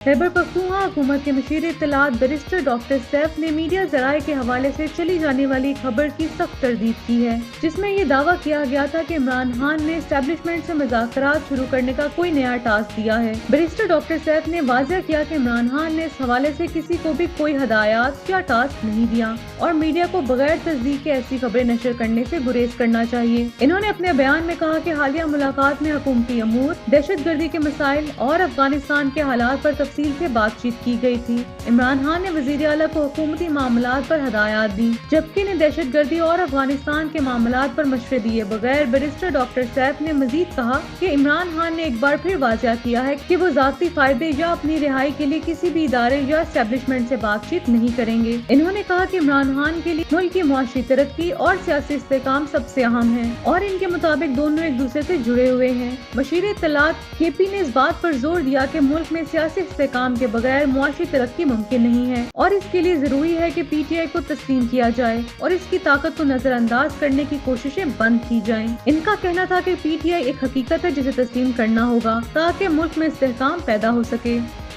खैबर पख्तूनख्वा हुकूमत के machine इत्तलात barrister doctor Saif ने मीडिया जराये के हवाले से चली जाने वाली खबर की सख्त तरदीद की है, जिसमें ये दावा किया गया था कि इमरान खान ने एस्टेब्लिशमेंट से मुज़ाकरात शुरू करने का कोई नया टास्क दिया है। बैरिस्टर डॉक्टर सैफ ने वाज़ेह किया कि इमरान खान ने इस हवाले से किसी को भी कोई हदायत या टास्क नहीं दिया और मीडिया को बगैर तस्दीक के ऐसी खबरें नशर करने से गुरेज करना चाहिए। इन्होंने अपने बयान में कहा कि हालिया मुलाकात में हुकूमती अमूर, दहशत गर्दी के मसाइल और अफगानिस्तान के हालात पर तफसील से बातचीत की गई थी। इमरान खान ने वज़ीर आला को हुकूमती मामलात पर हदायत दी, जबकि ने दहशत गर्दी और अफगानिस्तान के मामलात पर मशवरे दिए बगैर। बैरिस्टर डॉक्टर सैफ ने मजीद कहा कि इमरान खान ने एक बार फिर वाज़ेह किया है कि वो ज़ाती फायदे या अपनी रिहाई के लिए किसी भी इदारे या एस्टेब्लिशमेंट से बातचीत नहीं करेंगे। इन्होंने कहा कि इमरान खान के लिए मुल्क की मुआशी तरक्की और सियासी इस्तेहकाम सबसे अहम है और इनके मुताबिक दोनों एक दूसरे से जुड़े हुए हैं। मशीर इत्तलात केपी ने इस बात पर जोर दिया कि मुल्क में सियासी इस्तेहकाम के बगैर मुआशी तरक्की मुमकिन नहीं है और इसके लिए जरूरी है कि पीटीआई को तस्लीम किया जाए और इसकी ताकत को नजरअंदाज करने की कोशिशें बंद की जाएं। इनका कहना था कि पीटीआई एक हकीकत है जिसे तस्लीम करना होगा ताकि मुल्क में इस्तेहकाम पैदा हो सके।